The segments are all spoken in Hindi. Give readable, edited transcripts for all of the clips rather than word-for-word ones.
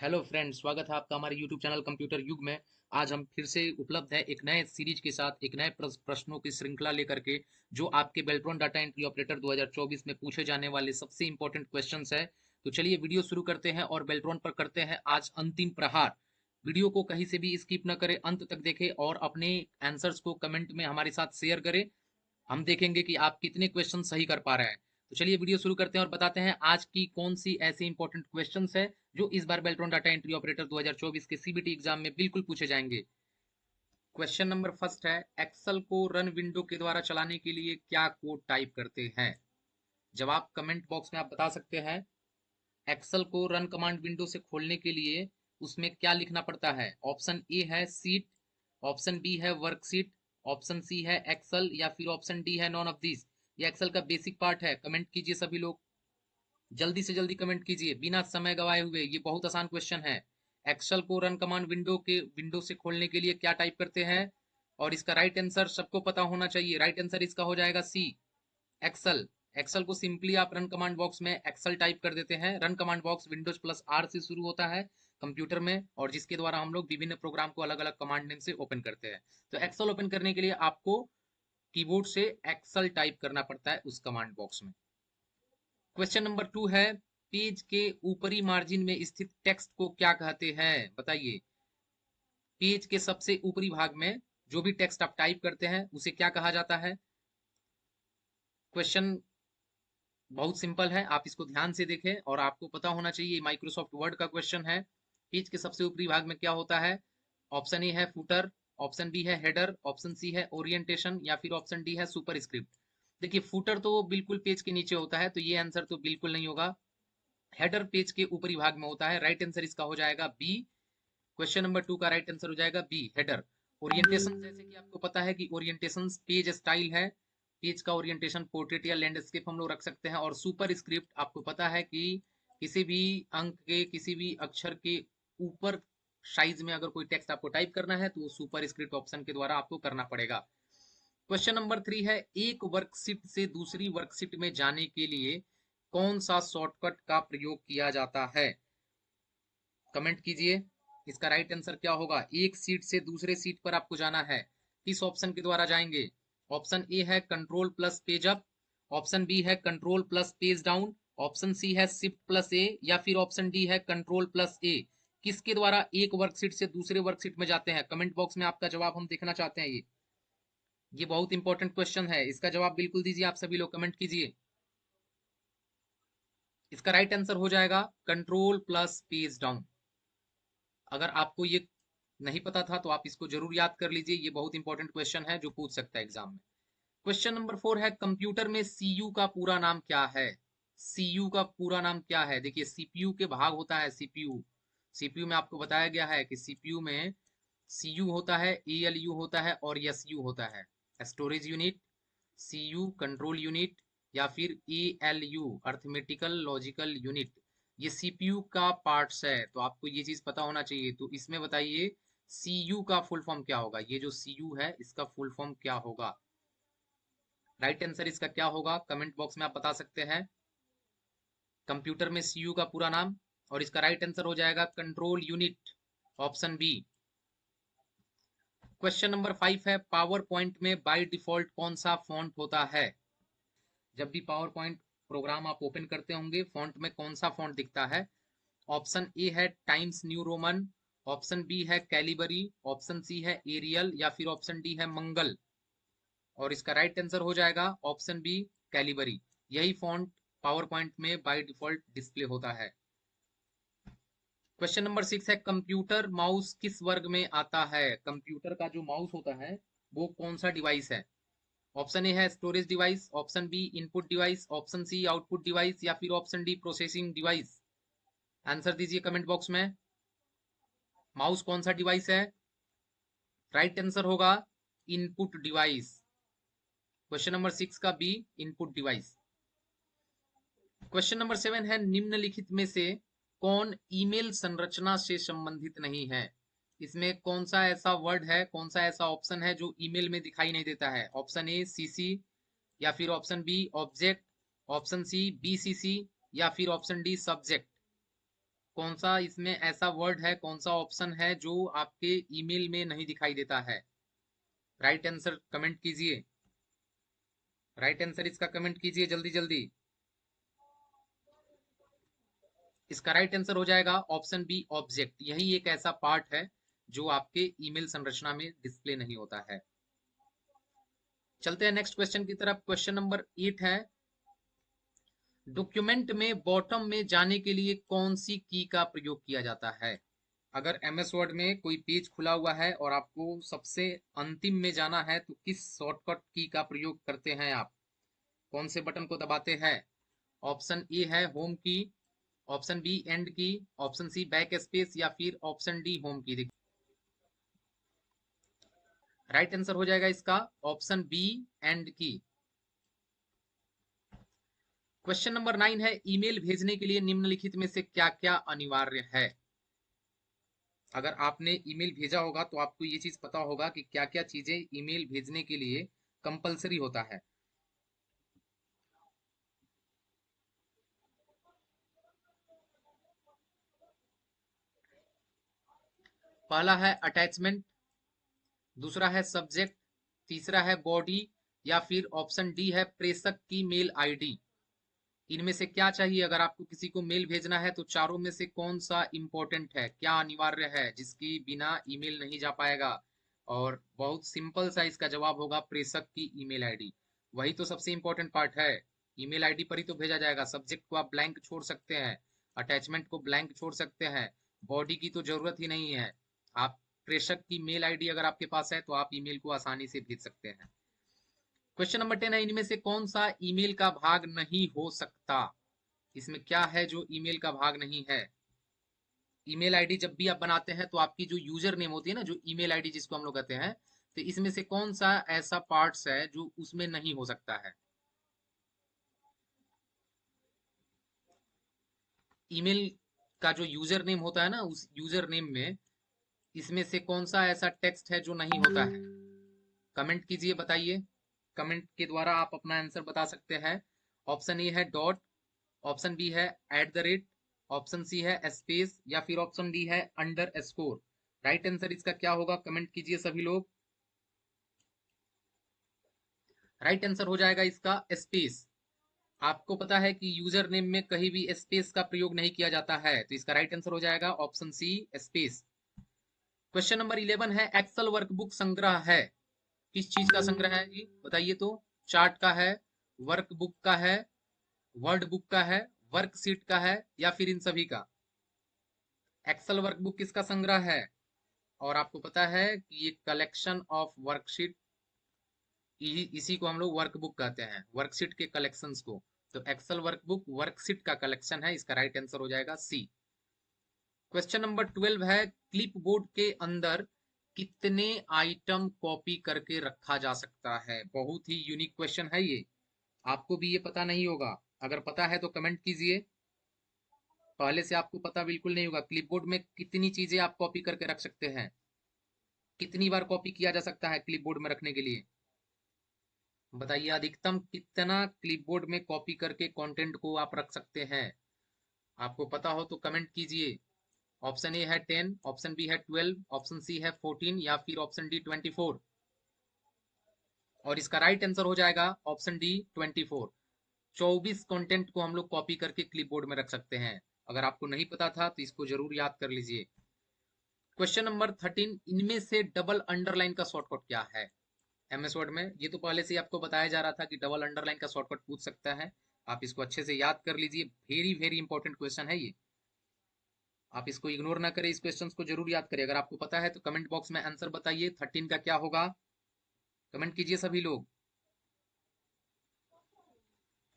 हेलो फ्रेंड्स, स्वागत है आपका हमारे यूट्यूब चैनल कंप्यूटर युग में। आज हम फिर से उपलब्ध है एक नए सीरीज के साथ, एक नए प्रश्नों की श्रृंखला लेकर के, जो आपके बेल्ट्रॉन डाटा एंट्री ऑपरेटर 2024 में पूछे जाने वाले सबसे इंपॉर्टेंट क्वेश्चंस है। तो चलिए वीडियो शुरू करते हैं और बेल्ट्रॉन पर करते हैं आज अंतिम प्रहार। वीडियो को कहीं से भी स्किप न करें, अंत तक देखें और अपने आंसर्स को कमेंट में हमारे साथ शेयर करें। हम देखेंगे कि आप कितने क्वेश्चन सही कर पा रहे हैं। तो चलिए वीडियो शुरू करते हैं और बताते हैं आज की कौन सी ऐसी इंपॉर्टेंट क्वेश्चंस है जो इस बार बेल्ट्रॉन डाटा एंट्री ऑपरेटर 2024 के सीबीटी एग्जाम में बिल्कुल पूछे जाएंगे। क्वेश्चन नंबर फर्स्ट है, एक्सेल को रन विंडो के द्वारा चलाने के लिए क्या कोड टाइप करते हैं? जवाब कमेंट बॉक्स में आप बता सकते हैं। एक्सेल को रन कमांड विंडो से खोलने के लिए उसमें क्या लिखना पड़ता है? ऑप्शन ए है सीट, ऑप्शन बी है वर्कशीट, ऑप्शन सी है एक्सेल या फिर ऑप्शन डी है नॉन ऑफ दिस। ये एक्सेल का बेसिक पार्ट है। कमेंट कीजिए सभी लोग, जल्दी से जल्दी कमेंट कीजिए बिना समय गवाए हुए। ये बहुत आसान क्वेश्चन है। एक्सेल को रन कमांड विंडो से खोलने के लिए क्या टाइप करते हैं? और इसका राइट आंसर सबको पता होना चाहिए। राइट आंसर इसका हो जाएगा सी, एक्सेल। एक्सेल को सिंपली आप रन कमांड बॉक्स में एक्सेल टाइप कर देते हैं। Run command box Windows plus R से शुरू होता है कंप्यूटर में, और जिसके द्वारा हम लोग विभिन्न प्रोग्राम को अलग अलग कमांड नेम से ओपन करते हैं। तो एक्सेल ओपन करने के लिए आपको कीबोर्ड से एक्सेल टाइप करना पड़ता है उस कमांड बॉक्स में। क्वेश्चन नंबर 2 है, पेज के ऊपरी मार्जिन में स्थित टेक्स्ट को क्या कहते हैं? बताइए। पेज के सबसे ऊपरी भाग में जो भी टेक्स्ट आप टाइप करते हैं उसे क्या कहा जाता है? क्वेश्चन बहुत सिंपल है, आप इसको ध्यान से देखें और आपको पता होना चाहिए। माइक्रोसॉफ्ट वर्ड का क्वेश्चन है। पेज के सबसे ऊपरी भाग में क्या होता है? ऑप्शन ए है फुटर, ऑप्शन बी है हेडर, ऑप्शन सी है ओरिएंटेशन या फिर ऑप्शन डी है सुपर स्क्रिप्ट। देखिए, फुटर तो बिल्कुल पेज के नीचे होता है, तो ये आंसर तो बिल्कुल नहीं होगा। हेडर पेज के ऊपरी भाग में होता है। राइट आंसर इसका हो जाएगा बी। क्वेश्चन नंबर 2 का राइट आंसर हो जाएगा बी, हेडर। ओरिएंटेशन, जैसे कि आपको पता है कि ओरिएंटेशन पेज स्टाइल है। पेज का ओरिएंटेशन पोर्ट्रेट या लैंडस्केप हम लोग रख सकते हैं। और सुपर स्क्रिप्ट आपको पता है कि किसी भी अंक के, किसी भी अक्षर के ऊपर साइज में अगर कोई टेक्स्ट आपको टाइप करना है तो वो सुपर स्क्रिप्ट ऑप्शन के द्वारा आपको करना पड़ेगा। क्वेश्चन नंबर 3 है, एक वर्कशीट से दूसरी वर्कशीट में जाने के लिए कौन सा शॉर्टकट का प्रयोग किया जाता है? कमेंट कीजिए, इसका राइट आंसर क्या होगा? एक सीट से दूसरे सीट पर आपको जाना है, किस ऑप्शन के द्वारा जाएंगे? ऑप्शन ए है control plus page up, option B है control plus page down, option C है शिफ्ट प्लस ए या फिर ऑप्शन डी है कंट्रोल प्लस ए। किसके द्वारा एक वर्कशीट से दूसरे वर्कशीट में जाते हैं? कमेंट बॉक्स में आपका जवाब हम देखना चाहते हैं। ये बहुत इंपॉर्टेंट क्वेश्चन है, इसका जवाब बिल्कुल दीजिए। आप सभी लोग कमेंट कीजिए। इसका राइट आंसर हो जाएगा कंट्रोल प्लस पेज डाउन। अगर आपको ये नहीं पता था तो आप इसको जरूर याद कर लीजिए। ये बहुत इंपॉर्टेंट क्वेश्चन है जो पूछ सकता है एग्जाम में। क्वेश्चन नंबर 4 है, कंप्यूटर में सीयू का पूरा नाम क्या है? सीयू का पूरा नाम क्या है? देखिए, सीपीयू के भाग होता है सीपीयू। सीपीयू में आपको बताया गया है कि सीपीयू में सीयू होता है, एएलयू होता है और एसयू होता है। Storage unit, CU control unit या फिर एएलयू अर्थमेटिकल लॉजिकल यूनिट। ये सीपीयू का पार्ट्स है, तो आपको ये चीज पता होना चाहिए। तो इसमें बताइए सीयू का फुल फॉर्म क्या होगा? ये जो सीयू है इसका फुल फॉर्म क्या होगा? राइट आंसर इसका क्या होगा? कमेंट बॉक्स में आप बता सकते हैं। कंप्यूटर में सीयू का पूरा नाम, और इसका राइट आंसर हो जाएगा control unit, option B. Question number 5 है, पावर पॉइंट में बाय डिफॉल्ट कौन सा फॉन्ट होता है? जब भी पावर पॉइंट प्रोग्राम आप ओपन करते होंगे, फॉन्ट में कौन सा फॉन्ट दिखता है? ऑप्शन ए है Times New Roman, option B है कैलिबरी, ऑप्शन सी है एरियल या फिर ऑप्शन डी है मंगल। और इसका राइट आंसर हो जाएगा ऑप्शन बी, कैलिबरी। यही फॉन्ट पावर पॉइंट में बाय डिफॉल्ट डिस्प्ले होता है। क्वेश्चन नंबर 6 है, कंप्यूटर माउस किस वर्ग में आता है? कंप्यूटर का जो माउस होता है वो कौन सा डिवाइस है? ऑप्शन ए है storage device, option B input device, option C output device या फिर option D processing device. Answer दीजिए कमेंट बॉक्स में। माउस कौन सा डिवाइस है? राइट आंसर होगा इनपुट डिवाइस। क्वेश्चन नंबर 6 का B, input device. Question number 7 है, निम्नलिखित में से कौन ईमेल संरचना से संबंधित नहीं है? इसमें कौन सा ऐसा वर्ड है, कौन सा ऐसा ऑप्शन है जो ईमेल में दिखाई नहीं देता है? ऑप्शन ए सीसी या फिर option B object, option C BCC या फिर ऑप्शन डी सब्जेक्ट। कौन सा इसमें ऐसा वर्ड है, कौन सा ऑप्शन है जो आपके ईमेल में नहीं दिखाई देता है? राइट आंसर कमेंट कीजिए, राइट आंसर इसका कमेंट कीजिए जल्दी जल्दी। इसका राइट आंसर हो जाएगा ऑप्शन बी ऑब्जेक्ट। यही एक ऐसा पार्ट है जो आपके ईमेल संरचना में डिस्प्ले नहीं होता है। चलते हैं नेक्स्ट क्वेश्चन की तरफ। क्वेश्चन नंबर 8 है, डॉक्यूमेंट में बॉटम में जाने के लिए कौन सी की का प्रयोग किया जाता है? अगर एमएस वर्ड में कोई पेज खुला हुआ है और आपको सबसे अंतिम में जाना है तो किस शॉर्टकट की का प्रयोग करते हैं आप? कौन से बटन को दबाते हैं? ऑप्शन ए है होम की, ऑप्शन बी एंड की, ऑप्शन सी बैक स्पेस या फिर ऑप्शन डी होम की। राइट आंसर हो जाएगा इसका ऑप्शन बी एंड की। क्वेश्चन नंबर 9 है, ईमेल भेजने के लिए निम्नलिखित में से क्या क्या अनिवार्य है? अगर आपने ईमेल भेजा होगा तो आपको ये चीज पता होगा कि क्या क्या चीजें ईमेल भेजने के लिए कंपलसरी होता है। पहला है अटैचमेंट, दूसरा है सब्जेक्ट, तीसरा है बॉडी, या फिर ऑप्शन डी है प्रेषक की मेल आईडी। इनमें से क्या चाहिए? अगर आपको किसी को मेल भेजना है तो चारों में से कौन सा इंपॉर्टेंट है, क्या अनिवार्य है जिसकी बिना ईमेल नहीं जा पाएगा? और बहुत सिंपल सा इसका जवाब होगा प्रेषक की ईमेल आईडी। वही तो सबसे इंपॉर्टेंट पार्ट है। ईमेल आईडी पर ही तो भेजा जाएगा। सब्जेक्ट को आप ब्लैंक छोड़ सकते हैं, अटैचमेंट को ब्लैंक छोड़ सकते हैं, बॉडी की तो जरूरत ही नहीं है। आप प्रेषक की मेल आईडी अगर आपके पास है तो आप ईमेल को आसानी से भेज सकते हैं। क्वेश्चन नंबर 10 है, इनमें से कौन सा ईमेल का भाग नहीं हो सकता? इसमें क्या है जो ईमेल का भाग नहीं है? ईमेल आईडी जब भी आप बनाते हैं तो आपकी जो यूजर नेम होती है ना, जो ईमेल आईडी जिसको हम लोग कहते हैं, तो इसमें से कौन सा ऐसा पार्ट्स है जो उसमें नहीं हो सकता है? ईमेल का जो यूजर नेम होता है ना, उस यूजर नेम में इसमें से कौन सा ऐसा टेक्स्ट है जो नहीं होता है? कमेंट कीजिए, बताइए। कमेंट के द्वारा आप अपना आंसर बता सकते हैं। ऑप्शन ए है डॉट, ऑप्शन बी है at the rate, option C है स्पेस, या फिर ऑप्शन डी है अंडर स्कोर। राइट आंसर इसका क्या होगा? कमेंट कीजिए सभी लोग। राइट आंसर हो जाएगा इसका स्पेस। आपको पता है कि यूजर नेम में कहीं भी स्पेस का प्रयोग नहीं किया जाता है, तो इसका राइट आंसर हो जाएगा option C space. Question number 11 है, एक्सेल वर्कबुक संग्रह है, किस चीज का संग्रह है जी बताइए तो? चार्ट का है, वर्कबुक का है, वर्ड बुक का है, वर्कशीट का है, या फिर इन सभी का? एक्सेल वर्कबुक किसका संग्रह है? और आपको पता है कि ये कलेक्शन ऑफ वर्कशीट, इसी को हम लोग वर्कबुक कहते हैं, वर्कशीट के कलेक्शंस को। तो एक्सेल वर्कबुक वर्कशीट का कलेक्शन है, इसका राइट आंसर हो जाएगा सी। क्वेश्चन नंबर 12 है, क्लिपबोर्ड के अंदर कितने आइटम कॉपी करके रखा जा सकता है? बहुत ही यूनिक क्वेश्चन है ये, आपको भी ये पता नहीं होगा। अगर पता है तो कमेंट कीजिए। पहले से आपको पता बिल्कुल नहीं होगा, क्लिपबोर्ड में कितनी चीजें आप कॉपी करके रख सकते हैं, कितनी बार कॉपी किया जा सकता है क्लिपबोर्ड में रखने के लिए? बताइए, अधिकतम कितना क्लिपबोर्ड में कॉपी करके कंटेंट को आप रख सकते हैं? आपको पता हो तो कमेंट कीजिए। ऑप्शन ए है 10, ऑप्शन बी है 12, ऑप्शन सी है 14, या फिर ऑप्शन डी 24। और इसका राइट आंसर हो जाएगा ऑप्शन डी 24। 24 कंटेंट को हम लोग कॉपी करके क्लिपबोर्ड में रख सकते हैं। अगर आपको नहीं पता था तो इसको जरूर याद कर लीजिए। क्वेश्चन नंबर 13, इनमें से डबल अंडरलाइन का शॉर्टकट क्या है? एमएस वर्ड में ये तो पहले से ही आपको बताया जा रहा था कि डबल अंडरलाइन का शॉर्टकट पूछ सकता है। आप इसको अच्छे से याद कर लीजिए, वेरी वेरी इंपॉर्टेंट क्वेश्चन है ये। आप इसको इग्नोर ना करें, इस क्वेश्चन को जरूर याद करें। अगर आपको पता है तो कमेंट बॉक्स में आंसर बताइए 13 का क्या होगा। कमेंट कीजिए सभी लोग।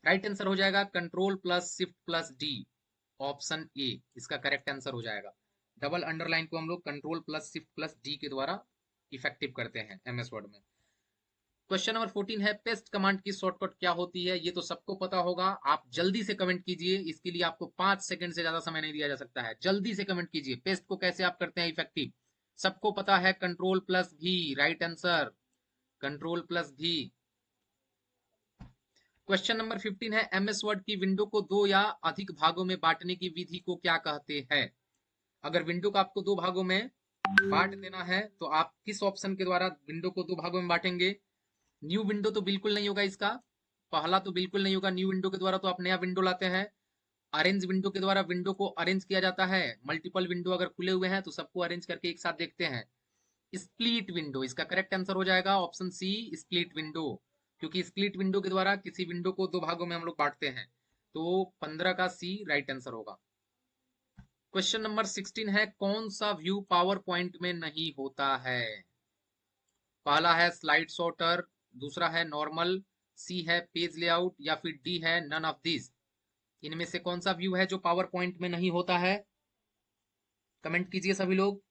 राइट आंसर हो जाएगा control plus shift plus D, option A इसका करेक्ट आंसर हो जाएगा। डबल अंडरलाइन को हम लोग control plus shift plus D के द्वारा इफेक्टिव करते हैं एमएस वर्ड में। क्वेश्चन नंबर 14 है, पेस्ट कमांड की शॉर्टकट क्या होती है? ये तो सबको पता होगा। आप जल्दी से कमेंट कीजिए, इसके लिए आपको 5 सेकंड से ज्यादा समय नहीं दिया जा सकता है। जल्दी से कमेंट कीजिए, पेस्ट को कैसे आप करते हैं इफेक्टिव? सबको पता है, कंट्रोल प्लस भी, राइट आंसर कंट्रोल प्लस भी। क्वेश्चन नंबर 15 है एमएस वर्ड की विंडो को दो या अधिक भागों में बांटने की विधि को क्या कहते हैं। अगर विंडो को आपको दो भागों में बांट देना है तो आप किस ऑप्शन के द्वारा विंडो को दो भागों में बांटेंगे। न्यू विंडो तो बिल्कुल नहीं होगा, इसका पहला तो बिल्कुल नहीं होगा। न्यू विंडो के द्वारा तो आप नया विंडो लाते हैं। अरेंज विंडो के द्वारा विंडो को अरेंज किया जाता है। मल्टीपल विंडो अगर खुले हुए हैं तो सबको अरेंज करके एक साथ देखते हैं। स्प्लिट विंडो, इसका करेक्ट आंसर हो जाएगा ऑप्शन सी, स्प्लिट विंडो। क्योंकि स्प्लिट विंडो के द्वारा किसी विंडो को दो भागों में हम लोग बांटते हैं। तो 15 का सी राइट आंसर होगा। क्वेश्चन नंबर 16 है कौन सा व्यू पावर पॉइंट में नहीं होता है। पहला है स्लाइड सॉर्टर, दूसरा है नॉर्मल, सी है पेज लेआउट या फिर डी है नन ऑफ दिस। इनमें से कौन सा व्यू है जो पावर पॉइंट में नहीं होता है। कमेंट कीजिए सभी लोग,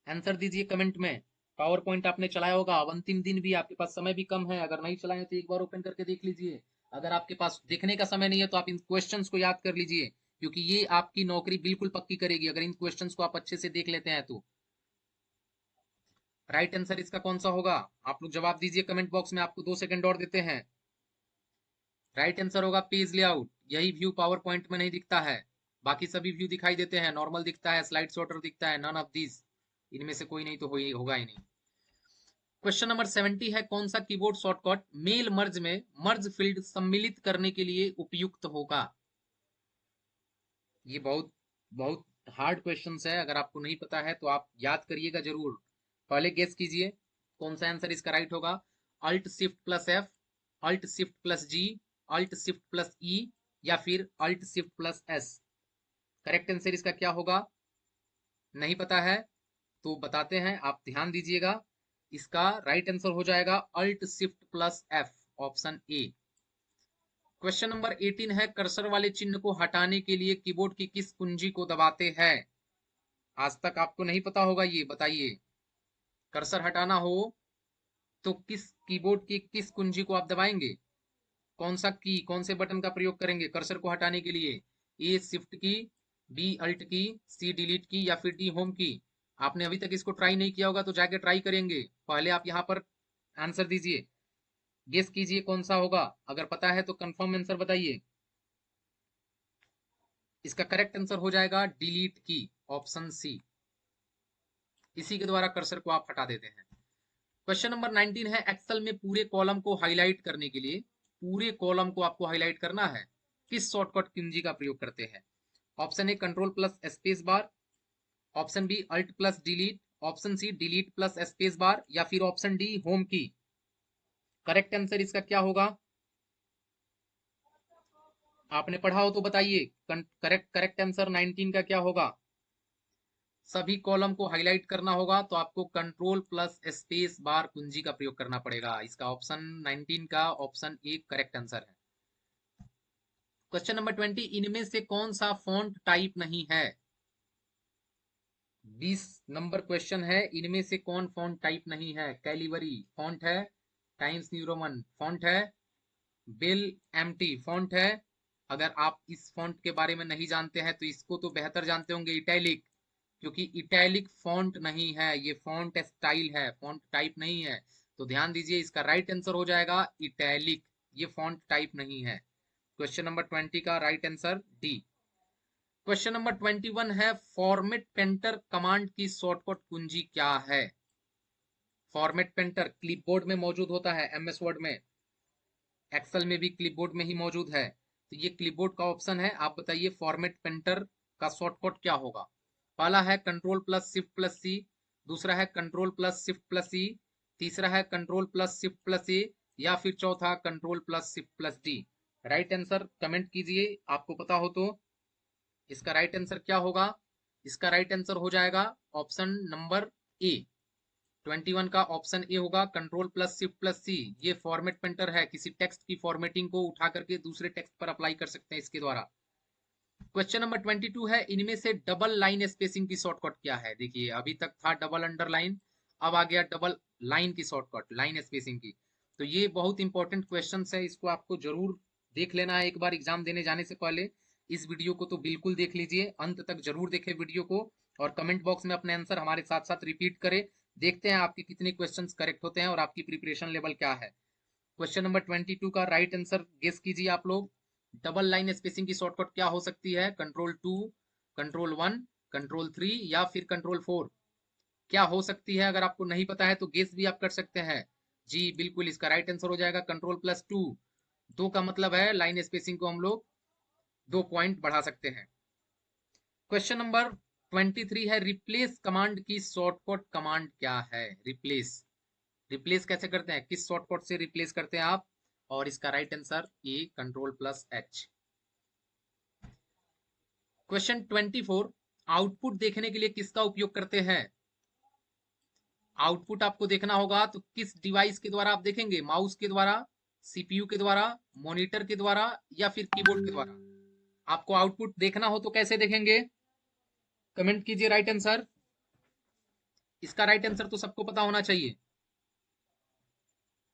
आंसर दीजिए कमेंट में। पावर पॉइंट आपने चलाया होगा, अब अंतिम दिन भी आपके पास समय भी कम है। अगर नहीं चलाए तो एक बार ओपन करके देख लीजिए। अगर आपके पास देखने का समय नहीं है तो आप इन क्वेश्चंस को याद कर लीजिए, क्योंकि ये आपकी नौकरी बिल्कुल पक्की करेगी अगर इन क्वेश्चंस को आप अच्छे से देख लेते हैं तो। राइट आंसर इसका कौन सा होगा, आप लोग जवाब दीजिए कमेंट बॉक्स में, आपको 2 सेकंड और देते हैं। राइट आंसर होगा पेज लेआउट। यही व्यू पावर पॉइंट में नहीं दिखता है, बाकी सभी व्यू दिखाई देते हैं। नॉर्मल दिखता है, स्लाइड सॉर्टर दिखता है, नन ऑफ दिस। इनमें से कोई नहीं तो होगा ही नहीं। क्वेश्चन नंबर 70 है कौन सा कीबोर्ड शॉर्टकट मेल मर्ज में मर्ज फील्ड सम्मिलित करने के लिए उपयुक्त होगा। ये बहुत बहुत हार्ड क्वेश्चन है, अगर आपको नहीं पता है तो आप याद करिएगा जरूर। पहले गेस कीजिए कौन सा आंसर इसका राइट होगा। Alt shift plus F, alt shift plus G, alt shift plus E या फिर alt shift plus S. Correct answer इसका क्या होगा, नहीं पता है तो बताते हैं, आप ध्यान दीजिएगा। इसका राइट आंसर हो जाएगा alt shift plus F, option A. Question number 18 है कर्सर वाले चिन्ह को हटाने के लिए कीबोर्ड की किस कुंजी को दबाते हैं। आज तक आपको नहीं पता होगा, ये बताइए। कर्सर हटाना हो तो किस कीबोर्ड की किस कुंजी को आप दबाएंगे, कौन सा की, कौन से बटन का प्रयोग करेंगे कर्सर को हटाने के लिए। ए शिफ्ट की, बी अल्ट की, सी डिलीट की या फिर डी होम की। आपने अभी तक इसको ट्राई नहीं किया होगा तो जाके ट्राई करेंगे। पहले आप यहाँ पर आंसर दीजिए, गेस कीजिए कौन सा होगा। अगर पता है तो कंफर्म आंसर बताइए। इसका करेक्ट आंसर हो जाएगा डिलीट की, ऑप्शन सी। इसी के द्वारा कर्सर को आप हटा देते हैं। क्वेश्चन नंबर 19 है एक्सेल में पूरे कॉलम को हाईलाइट करने के लिए, पूरे कॉलम को आपको हाईलाइट करना है, किस शॉर्टकट कुंजी का प्रयोग करते हैं। Option A control plus space bar, option B alt plus delete, option C delete plus space bar या फिर option D home key. Correct answer इसका क्या होगा, आपने पढ़ा हो तो बताइए। करेक्ट आंसर 19 का क्या होगा। सभी कॉलम को हाईलाइट करना होगा तो आपको कंट्रोल प्लस स्पेस बार कुंजी का प्रयोग करना पड़ेगा। इसका ऑप्शन 19 का ऑप्शन ए करेक्ट आंसर है। क्वेश्चन नंबर 20 इनमें से कौन सा फॉन्ट टाइप नहीं है। 20 नंबर क्वेश्चन है, इनमें से कौन फॉन्ट टाइप नहीं है। कैलिबरी फॉन्ट है, टाइम्स न्यू रोमन फॉन्ट है, बिल एम्प्टी फॉन्ट है। अगर आप इस फॉन्ट के बारे में नहीं जानते हैं तो इसको तो बेहतर जानते होंगे, इटैलिक। क्योंकि इटैलिक फॉन्ट नहीं है, ये फॉन्ट स्टाइल है, फॉन्ट टाइप नहीं है। तो ध्यान दीजिए, इसका राइट आंसर हो जाएगा इटैलिक, ये फॉन्ट टाइप नहीं है। क्वेश्चन नंबर 20 का right answer D. Question number 21 है फॉर्मेट पेंटर कमांड की शॉर्टकट कुंजी क्या है। फॉर्मेट पेंटर क्लिपबोर्ड में मौजूद होता है, एमएस वर्ड में, एक्सेल में भी क्लिपबोर्ड में ही मौजूद है। तो ये क्लिपबोर्ड का ऑप्शन है। आप बताइए फॉर्मेट पेंटर का शॉर्टकट क्या होगा। पहला है कंट्रोल प्लस शिफ्ट प्लस सी, दूसरा है कंट्रोल प्लस शिफ्ट प्लस सी, तीसरा है control plus shift plus A या फिर चौथा control plus shift plus D. Right answer comment कीजिए आपको पता हो तो। इसका राइट आंसर क्या होगा, इसका राइट आंसर हो जाएगा ऑप्शन नंबर ए। 21 का ऑप्शन ए होगा कंट्रोल प्लस शिफ्ट प्लस सी। ये फॉर्मेट पेंटर है, किसी टेक्स्ट की फॉर्मेटिंग को उठा करके दूसरे टेक्स्ट पर अप्लाई कर सकते हैं इसके द्वारा। क्वेश्चन नंबर 22 है इनमें से डबल लाइन स्पेसिंग की शॉर्टकट क्या है। देखिए अभी तक था डबल अंडरलाइन, अब आ गया डबल लाइन की शॉर्टकट, लाइन स्पेसिंग की। तो ये बहुत इंपॉर्टेंट क्वेश्चन है, इसको आपको जरूर देख लेना है एक बार एग्जाम देने जाने से पहले। इस वीडियो को तो बिल्कुल देख लीजिए, अंत तक जरूर देखें वीडियो को, और कमेंट बॉक्स में अपने आंसर हमारे साथ साथ रिपीट करें। देखते हैं आपके कितने क्वेश्चंस करेक्ट होते हैं और आपकी प्रिपरेशन लेवल क्या है। क्वेश्चन नंबर 22 का राइट आंसर गेस कीजिए आप लोग। डबल लाइन स्पेसिंग की शॉर्टकट क्या हो सकती है? कंट्रोल 2, कंट्रोल 1, कंट्रोल 3 या फिर कंट्रोल 4? क्या हो सकती है? अगर आपको नहीं पता है तो गेस भी आप कर सकते हैं। जी बिल्कुल, इसका राइट आंसर हो जाएगा कंट्रोल+2। 2 का मतलब है लाइन स्पेसिंग को हम लोग 2 पॉइंट बढ़ा सकते हैं। क्वेश्चन नंबर 23 है, रिप्लेस कमांड की शॉर्टकट कमांड क्या है? रिप्लेस, रिप्लेस कैसे करते हैं? किस शॉर्टकट से रिप्लेस करते हैं आप? और इसका राइट आंसर ए, कंट्रोल+H। क्वेश्चन 24, आउटपुट देखने के लिए किसका उपयोग करते हैं? आउटपुट आपको देखना होगा तो किस डिवाइस के द्वारा आप देखेंगे? माउस के द्वारा, सीपीयू के द्वारा, मॉनिटर के द्वारा या फिर कीबोर्ड के द्वारा? आपको आउटपुट देखना हो तो कैसे देखेंगे? कमेंट कीजिए राइट आंसर। इसका राइट आंसर तो सबको पता होना चाहिए।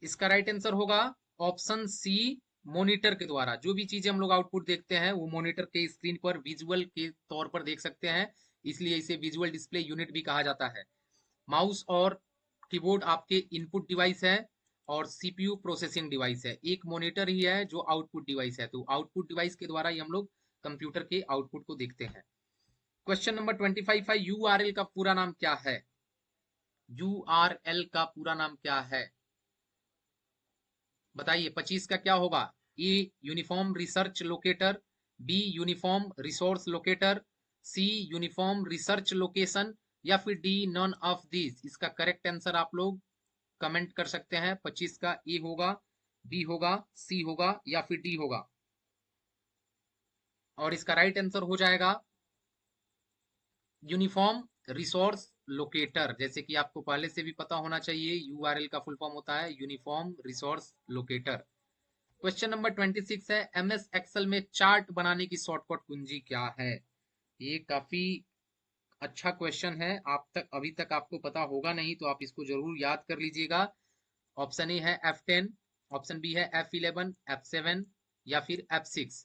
इसका राइट आंसर होगा ऑप्शन सी, मॉनिटर के द्वारा। जो भी चीजें हम लोग आउटपुट देखते हैं वो मॉनिटर के स्क्रीन पर विजुअल के तौर पर देख सकते हैं, इसलिए इसे विजुअल डिस्प्ले यूनिट भी कहा जाता है। माउस और कीबोर्ड आपके इनपुट डिवाइस है और सीपीयू प्रोसेसिंग डिवाइस है। एक मॉनिटर ही है जो आउटपुट डिवाइस है, तो आउटपुट डिवाइस के द्वारा ही हम लोग कंप्यूटर के आउटपुट को देखते हैं। क्वेश्चन नंबर 25 है, यूआरएल का पूरा नाम क्या है? यूआरएल का पूरा नाम क्या है? बताइए 25 का क्या होगा? A, uniform research locator, B, uniform resource locator, C, uniform research location या फिर डी, नॉन ऑफ दिस। इसका करेक्ट आंसर आप लोग कमेंट कर सकते हैं। 25 का ए होगा, बी होगा, सी होगा या फिर डी होगा। और इसका राइट आंसर हो जाएगा यूनिफॉर्म रिसोर्स लोकेटर। जैसे कि आपको पहले से भी पता होना चाहिए, यूआरएल का फुल फॉर्म होता है uniform resource locator. Question number 26 है, एमएस एक्सेल में चार्ट बनाने की शॉर्टकट कुंजी क्या है? ये काफी अच्छा क्वेश्चन है। आप तक अभी तक आपको पता होगा नहीं तो आप इसको जरूर याद कर लीजिएगा। ऑप्शन ए है F10, ऑप्शन बी है F11, F7 या फिर F6।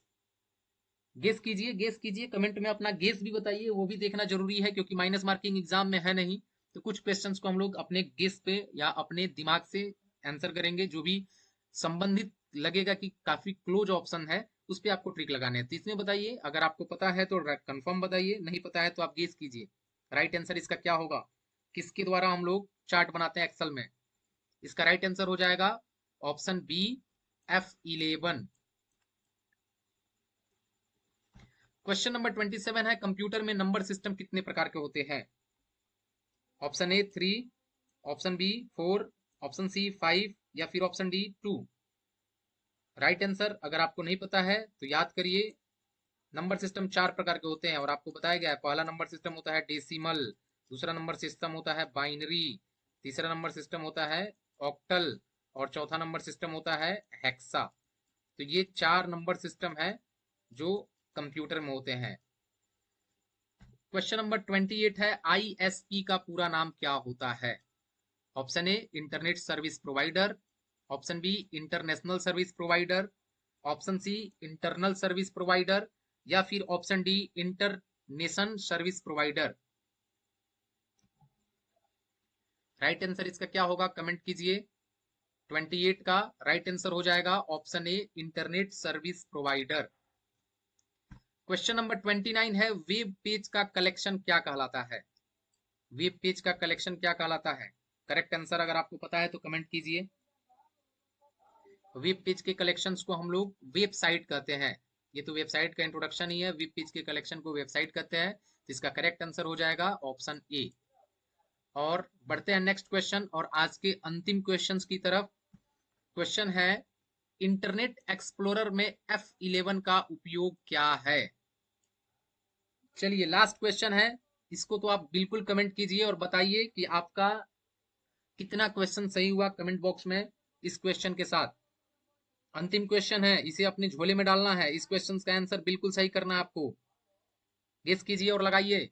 गेस कीजिए, गेस कीजिए, कमेंट में अपना गेस भी बताइए, वो भी देखना जरूरी है क्योंकि माइनस मार्किंग एग्जाम में है नहीं। तो कुछ क्वेश्चंस को हम लोग अपने गेस पे या अपने दिमाग से आंसर करेंगे, जो भी संबंधित लगेगा कि काफी क्लोज ऑप्शन है उस पर आपको ट्रिक लगाने हैं। तो इसमें बताइए, अगर आपको पता है तो कंफर्म बताइए, नहीं पता है तो आप गेस कीजिए। राइट आंसर इसका क्या होगा? किसके द्वारा हम लोग चार्ट बनाते हैं एक्सेल में? इसका राइट आंसर हो जाएगा option B, F11। Question number 27 है, कंप्यूटर में नंबर सिस्टम कितने प्रकार के होते हैं? Option A 3, option B 4, option C 5 या फिर ऑप्शन डी 2। राइट आंसर अगर आपको नहीं पता है तो याद करिए, नंबर सिस्टम 4 प्रकार के होते हैं और आपको बताया गया है। पहला नंबर सिस्टम होता है डेसिमल, दूसरा नंबर सिस्टम होता है बाइनरी, तीसरा नंबर सिस्टम होता है ऑक्टल और चौथा नंबर सिस्टम होता है हेक्सा। तो ये 4 नंबर सिस्टम है जो कंप्यूटर में होते हैं। क्वेश्चन नंबर 28 है, आईएसपी का पूरा नाम क्या होता है? Option A internet service provider, option B international service provider, option C internal service provider या फिर option D international service provider. Right answer इसका क्या होगा? कमेंट कीजिए। 28 का राइट आंसर हो जाएगा option A internet service provider. Question number 29 है, वेब पेज का कलेक्शन क्या कहलाता है? वेब पेज का कलेक्शन क्या कहलाता है? करेक्ट आंसर अगर आपको पता है तो कमेंट कीजिए। वेब पेज के कलेक्शंस को हम लोग वेबसाइट कहते हैं। ये तो वेबसाइट का इंट्रोडक्शन ही है, वेब पेज के कलेक्शन को वेबसाइट कहते हैं। तो इसका करेक्ट आंसर हो जाएगा ऑप्शन ए। और बढ़ते हैं नेक्स्ट क्वेश्चन और आज के अंतिम क्वेश्चन की तरफ। क्वेश्चन है, इंटरनेट एक्सप्लोरर में F11 का उपयोग क्या है? चलिए लास्ट क्वेश्चन है, इसको तो आप बिल्कुल कमेंट कीजिए और बताइए कि आपका कितना क्वेश्चन सही हुआ कमेंट बॉक्स में इस क्वेश्चन के साथ। अंतिम क्वेश्चन है, इसे अपने झोले में डालना है। इस क्वेश्चन का आंसर बिल्कुल सही करना है आपको। गेस कीजिए और लगाइए।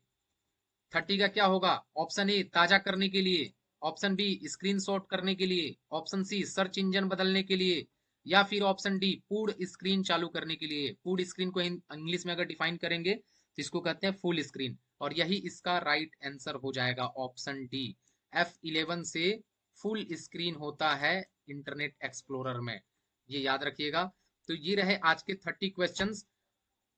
30 का क्या होगा? ऑप्शन ए ताजा करने के लिए, ऑप्शन बी स्क्रीनशॉट करने के लिए, ऑप्शन सी सर्च इंजन बदलने के लिए या फिर ऑप्शन डी पूर्ण स्क्रीन चालू करने के लिए। पूर्ण स्क्रीन को इंग्लिश में अगर डिफाइन करेंगे तो इसको कहते हैं फुल स्क्रीन, और यही इसका राइट आंसर हो जाएगा ऑप्शन डी, F11 से फुल स्क्रीन होता है इंटरनेट एक्सप्लोरर में, ये याद रखिएगा। तो ये रहे आज के 30 क्वेश्चंस।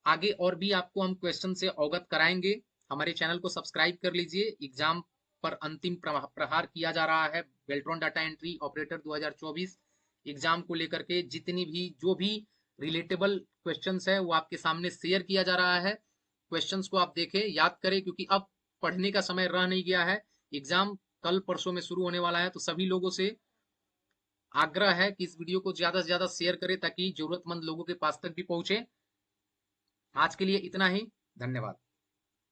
आगे और भी आपको हम क्वेश्चन से अवगत कराएंगे। हमारे चैनल को सब्सक्राइब कर लीजिए। एग्जाम पर अंतिम प्रहार किया जा रहा है Beltron data entry operator 2024 exam को लेकर के। जितनी भी जो भी रिलेटेबल क्वेश्चंस है वो आपके सामने शेयर किया जा रहा है। क्वेश्चंस को आप देखें, याद करें, क्योंकि अब पढ़ने का समय रह नहीं गया है। एग्जाम कल परसों में शुरू होने वाला है, तो सभी लोगों से आग्रह है कि इस वीडियो को ज्यादा से ज्यादा शेयर करें ताकि जरूरतमंद लोगों के पास तक भी पहुंचे। आज के लिए इतना ही। धन्यवाद।